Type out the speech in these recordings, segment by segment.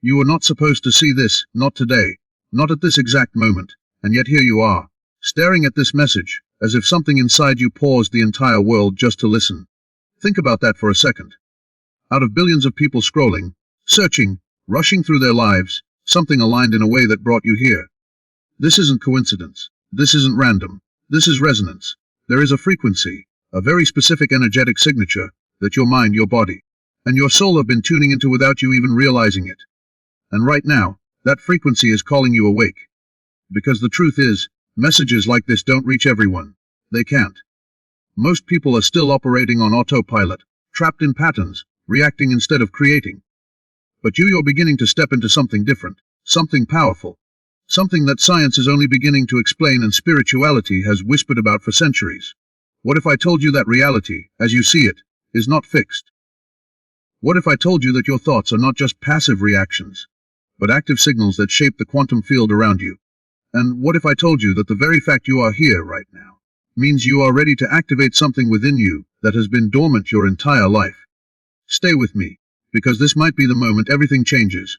You were not supposed to see this, not today, not at this exact moment, and yet here you are, staring at this message, as if something inside you paused the entire world just to listen. Think about that for a second. Out of billions of people scrolling, searching, rushing through their lives, something aligned in a way that brought you here. This isn't coincidence. This isn't random. This is resonance. There is a frequency, a very specific energetic signature, that your mind, your body, and your soul have been tuning into without you even realizing it. And right now, that frequency is calling you awake. Because the truth is, messages like this don't reach everyone. They can't. Most people are still operating on autopilot, trapped in patterns, reacting instead of creating. But you're beginning to step into something different, something powerful, something that science is only beginning to explain and spirituality has whispered about for centuries. What if I told you that reality, as you see it, is not fixed? What if I told you that your thoughts are not just passive reactions, but active signals that shape the quantum field around you? And what if I told you that the very fact you are here right now means you are ready to activate something within you that has been dormant your entire life? Stay with me, because this might be the moment everything changes.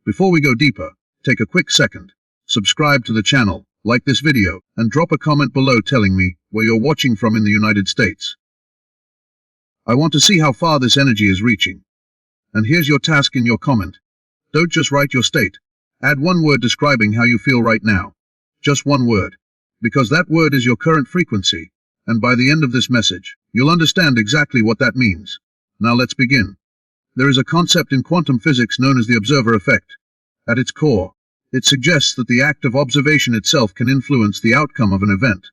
Before we go deeper, take a quick second, subscribe to the channel, like this video, and drop a comment below telling me where you're watching from in the United States. I want to see how far this energy is reaching. And here's your task in your comment. Don't just write your state. Add one word describing how you feel right now. Just one word. Because that word is your current frequency, and by the end of this message, you'll understand exactly what that means. Now let's begin. There is a concept in quantum physics known as the observer effect. At its core, it suggests that the act of observation itself can influence the outcome of an event.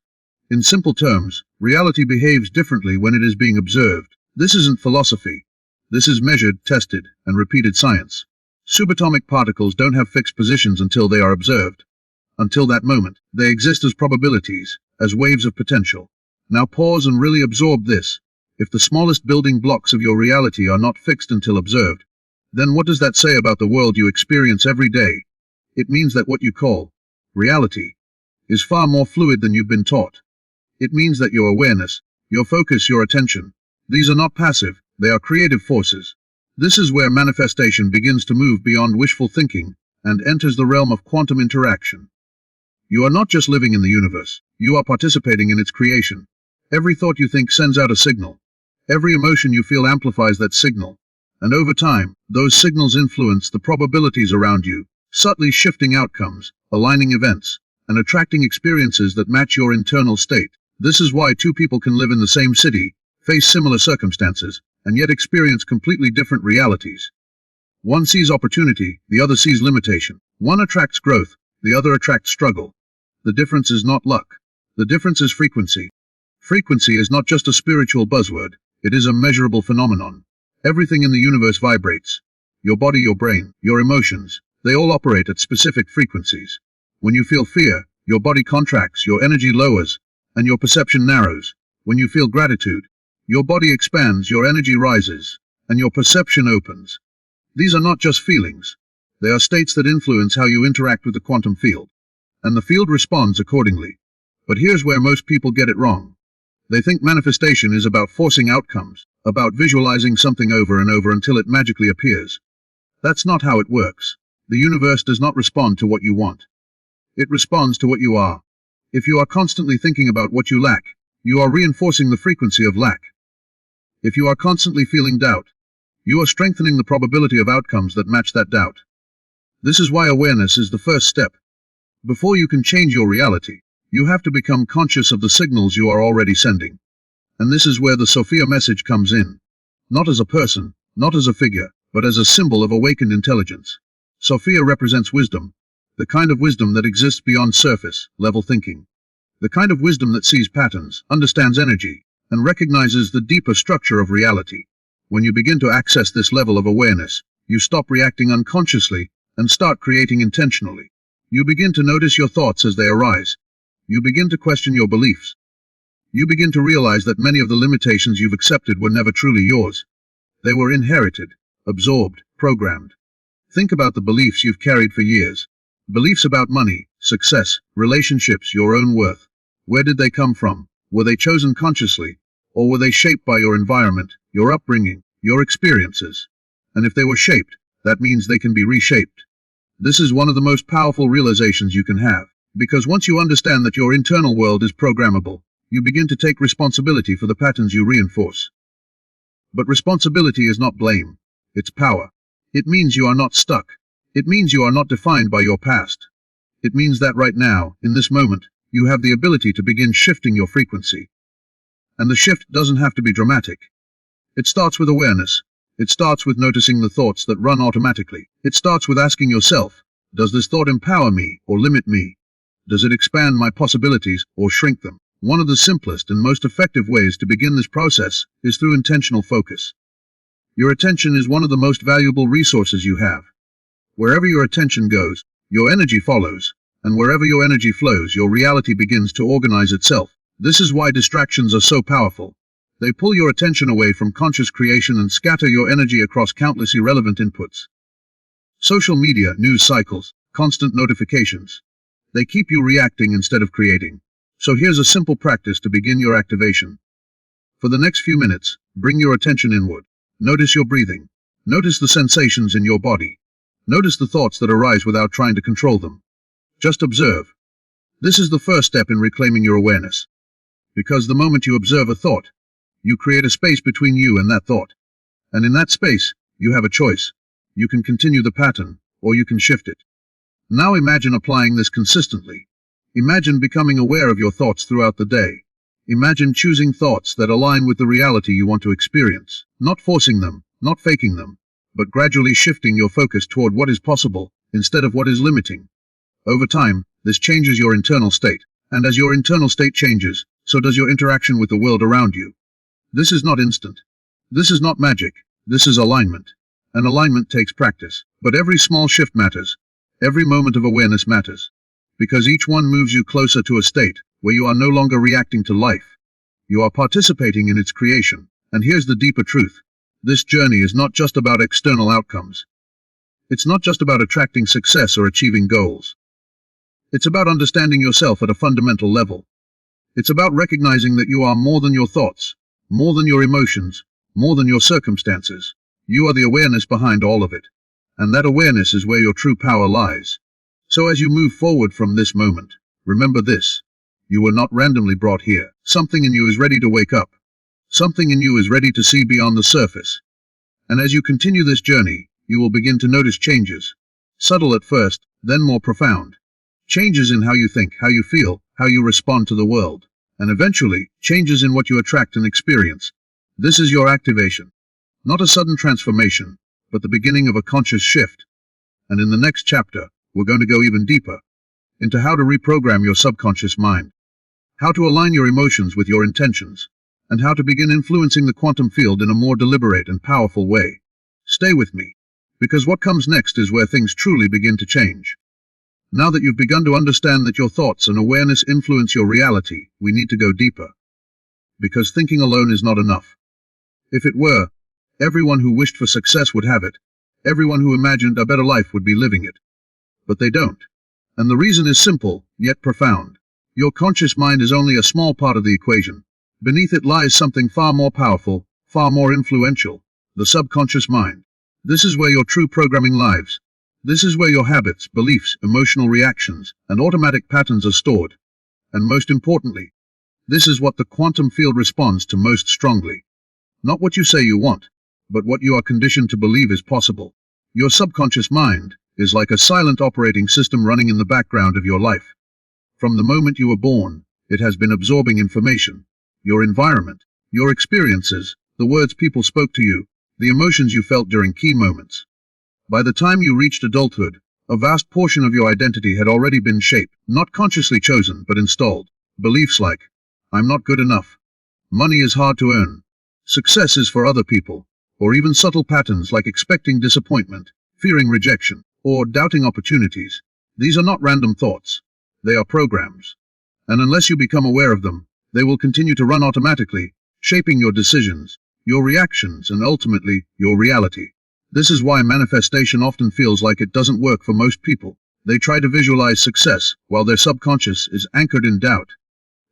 In simple terms, reality behaves differently when it is being observed. This isn't philosophy. This is measured, tested, and repeated science. Subatomic particles don't have fixed positions until they are observed. Until that moment, they exist as probabilities, as waves of potential. Now pause and really absorb this. If the smallest building blocks of your reality are not fixed until observed, then what does that say about the world you experience every day? It means that what you call reality is far more fluid than you've been taught. It means that your awareness, your focus, your attention, these are not passive, they are creative forces. This is where manifestation begins to move beyond wishful thinking and enters the realm of quantum interaction. You are not just living in the universe, you are participating in its creation. Every thought you think sends out a signal. Every emotion you feel amplifies that signal. And over time, those signals influence the probabilities around you, subtly shifting outcomes, aligning events, and attracting experiences that match your internal state. This is why two people can live in the same city, face similar circumstances, and yet experience completely different realities. One sees opportunity, the other sees limitation. One attracts growth, the other attracts struggle. The difference is not luck. The difference is frequency. Frequency is not just a spiritual buzzword, it is a measurable phenomenon. Everything in the universe vibrates. Your body, your brain, your emotions, they all operate at specific frequencies. When you feel fear, your body contracts, your energy lowers, and your perception narrows. When you feel gratitude, your body expands, your energy rises, and your perception opens. These are not just feelings. They are states that influence how you interact with the quantum field. And the field responds accordingly. But here's where most people get it wrong. They think manifestation is about forcing outcomes, about visualizing something over and over until it magically appears. That's not how it works. The universe does not respond to what you want. It responds to what you are. If you are constantly thinking about what you lack, you are reinforcing the frequency of lack. If you are constantly feeling doubt, you are strengthening the probability of outcomes that match that doubt. This is why awareness is the first step. Before you can change your reality, you have to become conscious of the signals you are already sending. And this is where the Sophia message comes in. Not as a person, not as a figure, but as a symbol of awakened intelligence. Sophia represents wisdom, the kind of wisdom that exists beyond surface-level thinking. The kind of wisdom that sees patterns, understands energy, and recognizes the deeper structure of reality. When you begin to access this level of awareness, you stop reacting unconsciously and start creating intentionally. You begin to notice your thoughts as they arise. You begin to question your beliefs. You begin to realize that many of the limitations you've accepted were never truly yours. They were inherited, absorbed, programmed. Think about the beliefs you've carried for years. Beliefs about money, success, relationships, your own worth. Where did they come from? Were they chosen consciously? Or were they shaped by your environment, your upbringing, your experiences? And if they were shaped, That means they can be reshaped. This is one of the most powerful realizations you can have, because once you understand that your internal world is programmable, you begin to take responsibility for the patterns you reinforce. But responsibility is not blame, it's power. It means you are not stuck. It means you are not defined by your past. It means that right now, in this moment, you have the ability to begin shifting your frequency. And the shift doesn't have to be dramatic. It starts with awareness. It starts with noticing the thoughts that run automatically. It starts with asking yourself, does this thought empower me or limit me? Does it expand my possibilities or shrink them? One of the simplest and most effective ways to begin this process is through intentional focus. Your attention is one of the most valuable resources you have. Wherever your attention goes, your energy follows, and wherever your energy flows, your reality begins to organize itself. This is why distractions are so powerful. They pull your attention away from conscious creation and scatter your energy across countless irrelevant inputs. Social media, news cycles, constant notifications. They keep you reacting instead of creating. So here's a simple practice to begin your activation. For the next few minutes, bring your attention inward. Notice your breathing. Notice the sensations in your body. Notice the thoughts that arise without trying to control them. Just observe. This is the first step in reclaiming your awareness. Because the moment you observe a thought, you create a space between you and that thought. And in that space, you have a choice. You can continue the pattern, or you can shift it. Now imagine applying this consistently. Imagine becoming aware of your thoughts throughout the day. Imagine choosing thoughts that align with the reality you want to experience, not forcing them, not faking them, but gradually shifting your focus toward what is possible, instead of what is limiting. Over time, this changes your internal state, and as your internal state changes, so does your interaction with the world around you. This is not instant. This is not magic. This is alignment. And alignment takes practice. But every small shift matters. Every moment of awareness matters. Because each one moves you closer to a state where you are no longer reacting to life. You are participating in its creation. And here's the deeper truth. This journey is not just about external outcomes. It's not just about attracting success or achieving goals. It's about understanding yourself at a fundamental level. It's about recognizing that you are more than your thoughts, more than your emotions, more than your circumstances. You are the awareness behind all of it. And that awareness is where your true power lies. So as you move forward from this moment, remember this. You were not randomly brought here. Something in you is ready to wake up. Something in you is ready to see beyond the surface. And as you continue this journey, you will begin to notice changes. Subtle at first, then more profound. Changes in how you think, how you feel, how you respond to the world. And eventually, changes in what you attract and experience. This is your activation. Not a sudden transformation, but the beginning of a conscious shift. And in the next chapter, we're going to go even deeper into how to reprogram your subconscious mind, how to align your emotions with your intentions, and how to begin influencing the quantum field in a more deliberate and powerful way. Stay with me, because what comes next is where things truly begin to change. Now that you've begun to understand that your thoughts and awareness influence your reality, we need to go deeper. Because thinking alone is not enough. If it were, everyone who wished for success would have it. Everyone who imagined a better life would be living it. But they don't. And the reason is simple, yet profound. Your conscious mind is only a small part of the equation. Beneath it lies something far more powerful, far more influential. The subconscious mind. This is where your true programming lives. This is where your habits, beliefs, emotional reactions, and automatic patterns are stored. And most importantly, this is what the quantum field responds to most strongly. Not what you say you want, but what you are conditioned to believe is possible. Your subconscious mind is like a silent operating system running in the background of your life. From the moment you were born, it has been absorbing information. Your environment, your experiences, the words people spoke to you, the emotions you felt during key moments. By the time you reached adulthood, a vast portion of your identity had already been shaped, not consciously chosen but installed. Beliefs like, I'm not good enough, money is hard to earn, success is for other people, or even subtle patterns like expecting disappointment, fearing rejection, or doubting opportunities. These are not random thoughts. They are programs. And unless you become aware of them, they will continue to run automatically, shaping your decisions, your reactions, and ultimately, your reality. This is why manifestation often feels like it doesn't work for most people. They try to visualize success, while their subconscious is anchored in doubt.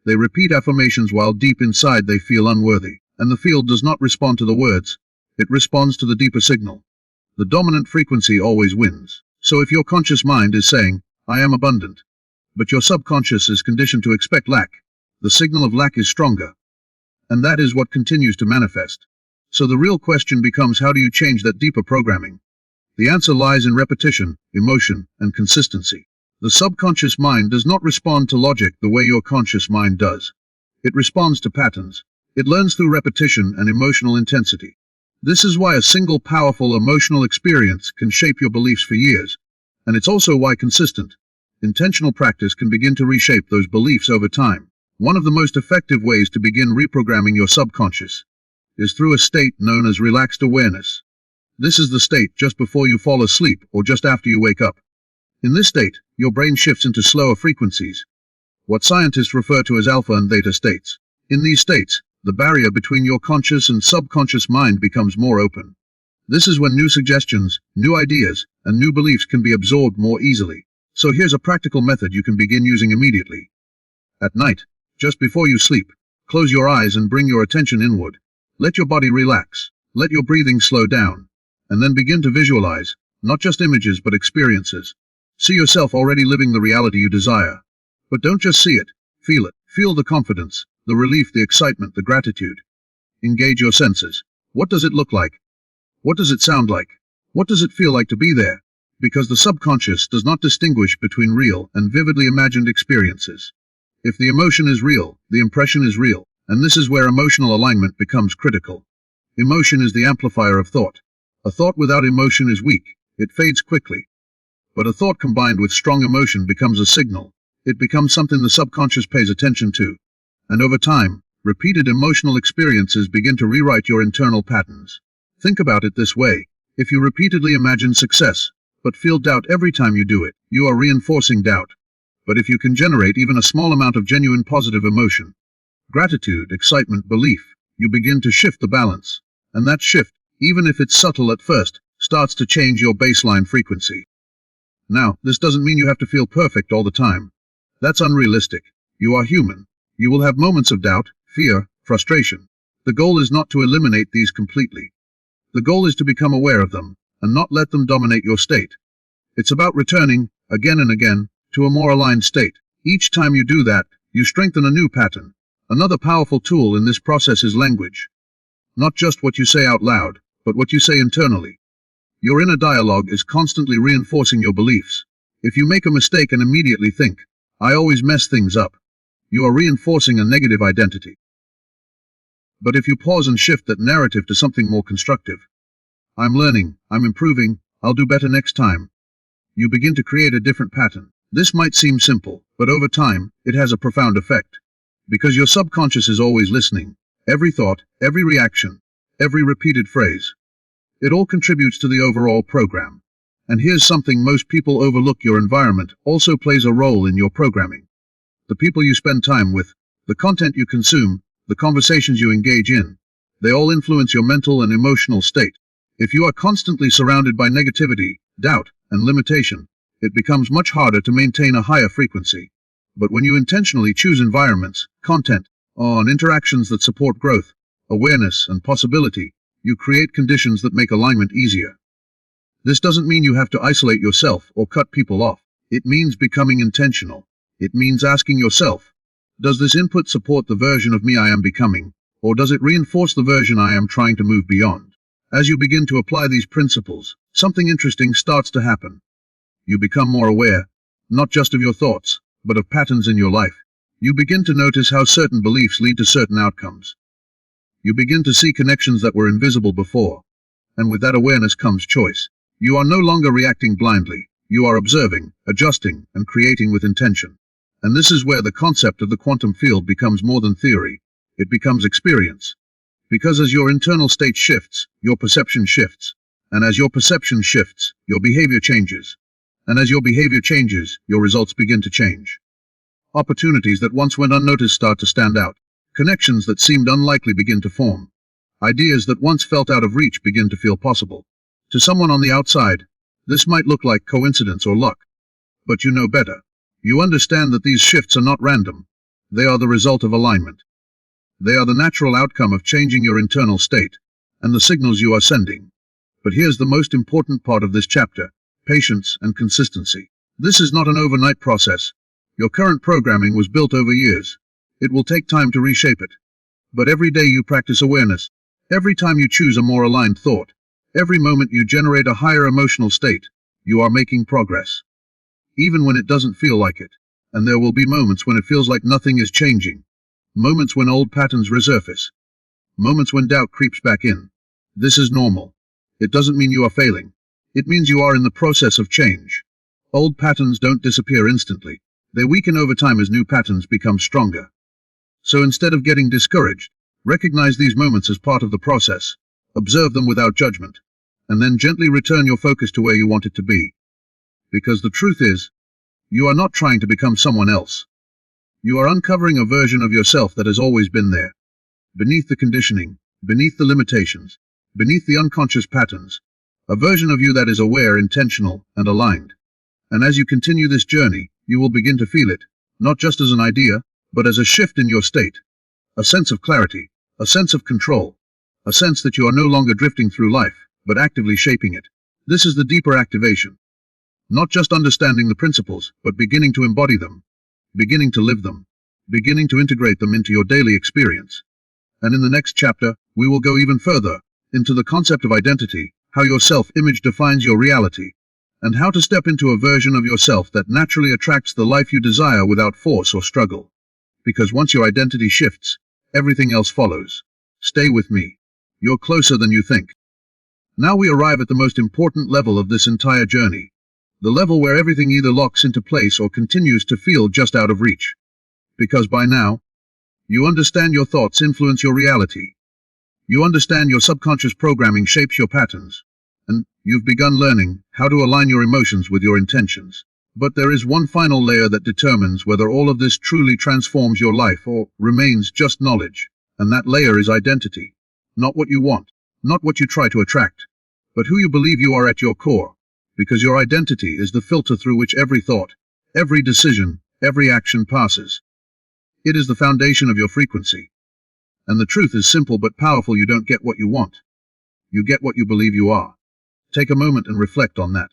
They repeat affirmations while deep inside they feel unworthy, and the field does not respond to the words. It responds to the deeper signal. The dominant frequency always wins. So if your conscious mind is saying, I am abundant, but your subconscious is conditioned to expect lack, the signal of lack is stronger. And that is what continues to manifest. So the real question becomes, how do you change that deeper programming? The answer lies in repetition, emotion, and consistency. The subconscious mind does not respond to logic the way your conscious mind does. It responds to patterns. It learns through repetition and emotional intensity. This is why a single powerful emotional experience can shape your beliefs for years. And it's also why consistent, intentional practice can begin to reshape those beliefs over time. One of the most effective ways to begin reprogramming your subconscious is through a state known as relaxed awareness. This is the state just before you fall asleep or just after you wake up. In this state, your brain shifts into slower frequencies, what scientists refer to as alpha and theta states. In these states, the barrier between your conscious and subconscious mind becomes more open. This is when new suggestions, new ideas, and new beliefs can be absorbed more easily. So here's a practical method you can begin using immediately. At night, just before you sleep, close your eyes and bring your attention inward. Let your body relax. Let your breathing slow down. And then begin to visualize, not just images but experiences. See yourself already living the reality you desire. But don't just see it, feel it. Feel the confidence, the relief, the excitement, the gratitude. Engage your senses. What does it look like? What does it sound like? What does it feel like to be there? Because the subconscious does not distinguish between real and vividly imagined experiences. If the emotion is real, the impression is real, and this is where emotional alignment becomes critical. Emotion is the amplifier of thought. A thought without emotion is weak, it fades quickly. But a thought combined with strong emotion becomes a signal. It becomes something the subconscious pays attention to. And over time, repeated emotional experiences begin to rewrite your internal patterns. Think about it this way. If you repeatedly imagine success, but feel doubt every time you do it, you are reinforcing doubt. But if you can generate even a small amount of genuine positive emotion, gratitude, excitement, belief, you begin to shift the balance. And that shift, even if it's subtle at first, starts to change your baseline frequency. Now, this doesn't mean you have to feel perfect all the time. That's unrealistic. You are human. You will have moments of doubt, fear, frustration. The goal is not to eliminate these completely. The goal is to become aware of them, and not let them dominate your state. It's about returning, again and again, to a more aligned state. Each time you do that, you strengthen a new pattern. Another powerful tool in this process is language. Not just what you say out loud, but what you say internally. Your inner dialogue is constantly reinforcing your beliefs. If you make a mistake and immediately think, I always mess things up, you are reinforcing a negative identity. But if you pause and shift that narrative to something more constructive, I'm learning, I'm improving, I'll do better next time, you begin to create a different pattern. This might seem simple, but over time, it has a profound effect. Because your subconscious is always listening. Every thought, every reaction, every repeated phrase. It all contributes to the overall program. And here's something most people overlook: your environment also plays a role in your programming. The people you spend time with, the content you consume, the conversations you engage in, they all influence your mental and emotional state. If you are constantly surrounded by negativity, doubt, and limitation, it becomes much harder to maintain a higher frequency. But when you intentionally choose environments, content, and interactions that support growth, awareness, and possibility, you create conditions that make alignment easier. This doesn't mean you have to isolate yourself or cut people off. It means becoming intentional. It means asking yourself, does this input support the version of me I am becoming, or does it reinforce the version I am trying to move beyond? As you begin to apply these principles, something interesting starts to happen. You become more aware, not just of your thoughts, but of patterns in your life. You begin to notice how certain beliefs lead to certain outcomes. You begin to see connections that were invisible before. And with that awareness comes choice. You are no longer reacting blindly. You are observing, adjusting, and creating with intention. And this is where the concept of the quantum field becomes more than theory. It becomes experience. Because as your internal state shifts, your perception shifts. And as your perception shifts, your behavior changes. And as your behavior changes, your results begin to change. Opportunities that once went unnoticed start to stand out. Connections that seemed unlikely begin to form. Ideas that once felt out of reach begin to feel possible. To someone on the outside, this might look like coincidence or luck. But you know better. You understand that these shifts are not random. They are the result of alignment. They are the natural outcome of changing your internal state, and the signals you are sending. But here's the most important part of this chapter: patience and consistency. This is not an overnight process. Your current programming was built over years. It will take time to reshape it. But every day you practice awareness, every time you choose a more aligned thought, every moment you generate a higher emotional state, you are making progress. Even when it doesn't feel like it. And there will be moments when it feels like nothing is changing. Moments when old patterns resurface. Moments when doubt creeps back in. This is normal. It doesn't mean you are failing. It means you are in the process of change. Old patterns don't disappear instantly. They weaken over time as new patterns become stronger. So instead of getting discouraged, recognize these moments as part of the process. Observe them without judgment. And then gently return your focus to where you want it to be. Because the truth is, you are not trying to become someone else. You are uncovering a version of yourself that has always been there. Beneath the conditioning, beneath the limitations, beneath the unconscious patterns, a version of you that is aware, intentional, and aligned. And as you continue this journey, you will begin to feel it, not just as an idea, but as a shift in your state. A sense of clarity, a sense of control, a sense that you are no longer drifting through life, but actively shaping it. This is the deeper activation. Not just understanding the principles, but beginning to embody them, beginning to live them, beginning to integrate them into your daily experience. And in the next chapter, we will go even further, into the concept of identity, how your self-image defines your reality, and how to step into a version of yourself that naturally attracts the life you desire without force or struggle. Because once your identity shifts, everything else follows. Stay with me. You're closer than you think. Now we arrive at the most important level of this entire journey. The level where everything either locks into place or continues to feel just out of reach. Because by now, you understand your thoughts influence your reality. You understand your subconscious programming shapes your patterns. And you've begun learning how to align your emotions with your intentions. But there is one final layer that determines whether all of this truly transforms your life or remains just knowledge. And that layer is identity. Not what you want, not what you try to attract, but who you believe you are at your core. Because your identity is the filter through which every thought, every decision, every action passes. It is the foundation of your frequency. And the truth is simple but powerful: you don't get what you want. You get what you believe you are. Take a moment and reflect on that.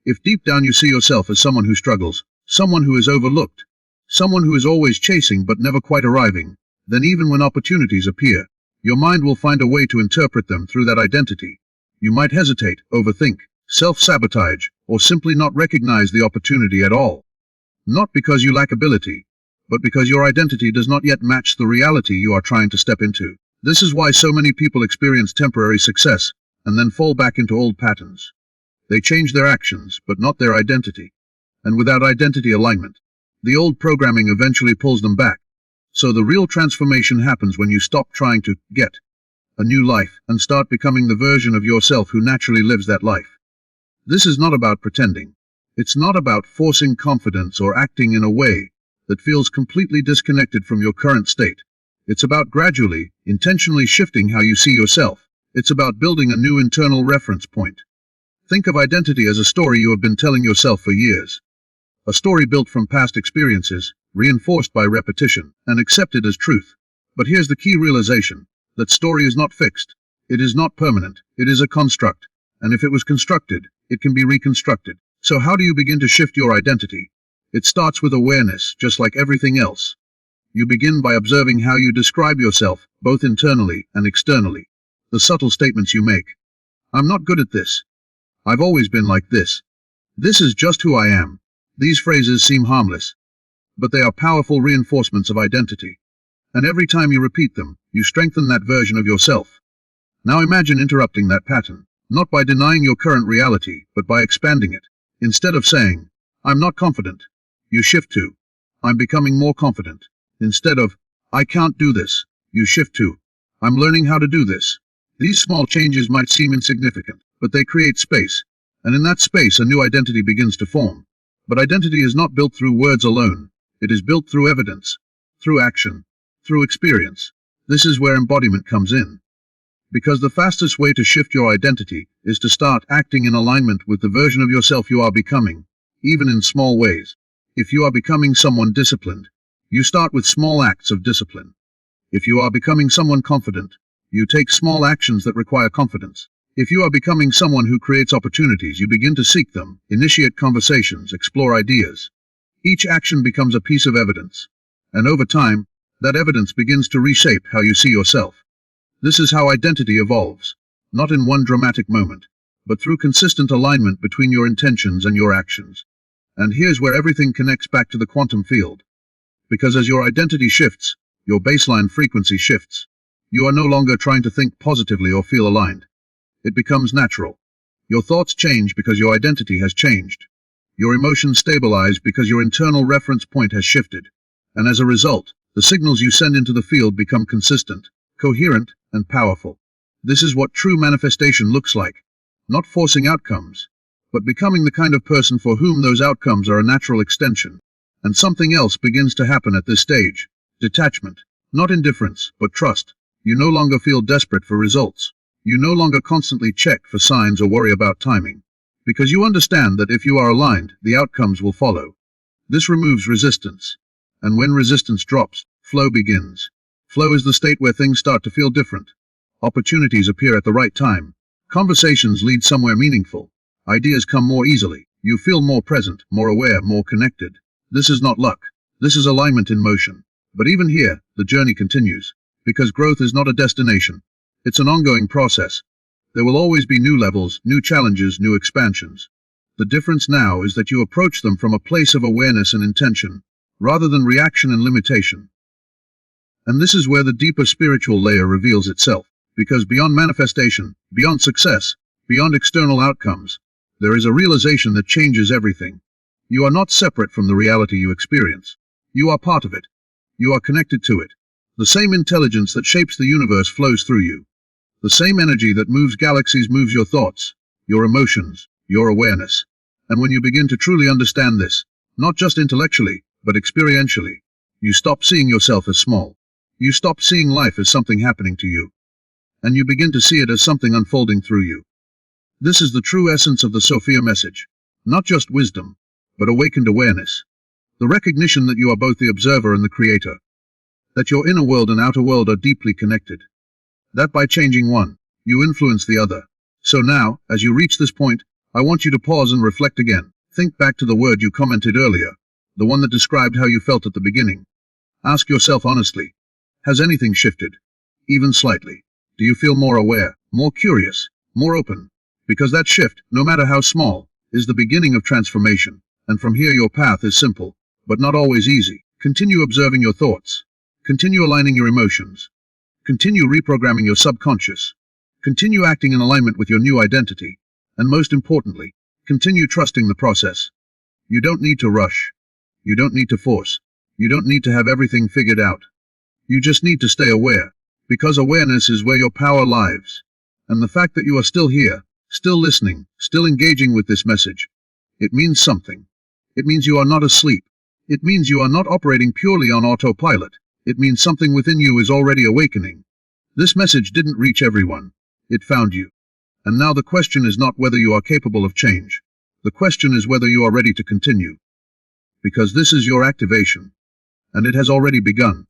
If deep down you see yourself as someone who struggles, someone who is overlooked, someone who is always chasing but never quite arriving, then even when opportunities appear, your mind will find a way to interpret them through that identity. You might hesitate, overthink, self-sabotage, or simply not recognize the opportunity at all. Not because you lack ability, but because your identity does not yet match the reality you are trying to step into. This is why so many people experience temporary success, and then fall back into old patterns. They change their actions, but not their identity. And without identity alignment, the old programming eventually pulls them back. So the real transformation happens when you stop trying to get a new life and start becoming the version of yourself who naturally lives that life. This is not about pretending. It's not about forcing confidence or acting in a way that feels completely disconnected from your current state. It's about gradually, intentionally shifting how you see yourself. It's about building a new internal reference point. Think of identity as a story you have been telling yourself for years. A story built from past experiences, reinforced by repetition, and accepted as truth. But here's the key realization: that story is not fixed. It is not permanent. It is a construct. And if it was constructed, it can be reconstructed. So how do you begin to shift your identity? It starts with awareness, just like everything else. You begin by observing how you describe yourself, both internally and externally. The subtle statements you make. I'm not good at this. I've always been like this. This is just who I am. These phrases seem harmless, but they are powerful reinforcements of identity. And every time you repeat them, you strengthen that version of yourself. Now imagine interrupting that pattern, not by denying your current reality, but by expanding it. Instead of saying, I'm not confident, you shift to, I'm becoming more confident. Instead of, I can't do this, you shift to, I'm learning how to do this. These small changes might seem insignificant, but they create space. And in that space a new identity begins to form. But identity is not built through words alone. It is built through evidence, through action, through experience. This is where embodiment comes in. Because the fastest way to shift your identity is to start acting in alignment with the version of yourself you are becoming, even in small ways. If you are becoming someone disciplined, you start with small acts of discipline. If you are becoming someone confident, you take small actions that require confidence. If you are becoming someone who creates opportunities, you begin to seek them, initiate conversations, explore ideas. Each action becomes a piece of evidence. And over time, that evidence begins to reshape how you see yourself. This is how identity evolves, not in one dramatic moment, but through consistent alignment between your intentions and your actions. And here's where everything connects back to the quantum field. Because as your identity shifts, your baseline frequency shifts. You are no longer trying to think positively or feel aligned. It becomes natural. Your thoughts change because your identity has changed. Your emotions stabilize because your internal reference point has shifted. And as a result, the signals you send into the field become consistent, coherent, and powerful. This is what true manifestation looks like. Not forcing outcomes, but becoming the kind of person for whom those outcomes are a natural extension. And something else begins to happen at this stage. Detachment. Not indifference, but trust. You no longer feel desperate for results. You no longer constantly check for signs or worry about timing. Because you understand that if you are aligned, the outcomes will follow. This removes resistance. And when resistance drops, flow begins. Flow is the state where things start to feel different. Opportunities appear at the right time. Conversations lead somewhere meaningful. Ideas come more easily. You feel more present, more aware, more connected. This is not luck. This is alignment in motion. But even here, the journey continues. Because growth is not a destination. It's an ongoing process. There will always be new levels, new challenges, new expansions. The difference now is that you approach them from a place of awareness and intention, rather than reaction and limitation. And this is where the deeper spiritual layer reveals itself. Because beyond manifestation, beyond success, beyond external outcomes, there is a realization that changes everything. You are not separate from the reality you experience. You are part of it. You are connected to it. The same intelligence that shapes the universe flows through you. The same energy that moves galaxies moves your thoughts, your emotions, your awareness. And when you begin to truly understand this, not just intellectually, but experientially, you stop seeing yourself as small. You stop seeing life as something happening to you. And you begin to see it as something unfolding through you. This is the true essence of the Sophia message. Not just wisdom, but awakened awareness. The recognition that you are both the observer and the creator. That your inner world and outer world are deeply connected. That by changing one, you influence the other. So now, as you reach this point, I want you to pause and reflect again. Think back to the word you commented earlier, the one that described how you felt at the beginning. Ask yourself honestly, has anything shifted? Even slightly. Do you feel more aware, more curious, more open? Because that shift, no matter how small, is the beginning of transformation. And from here your path is simple, but not always easy. Continue observing your thoughts. Continue aligning your emotions. Continue reprogramming your subconscious. Continue acting in alignment with your new identity. And most importantly, continue trusting the process. You don't need to rush. You don't need to force. You don't need to have everything figured out. You just need to stay aware. Because awareness is where your power lies. And the fact that you are still here, still listening, still engaging with this message, it means something. It means you are not asleep. It means you are not operating purely on autopilot. It means something within you is already awakening. This message didn't reach everyone. It found you. And now the question is not whether you are capable of change. The question is whether you are ready to continue. Because this is your activation. And it has already begun.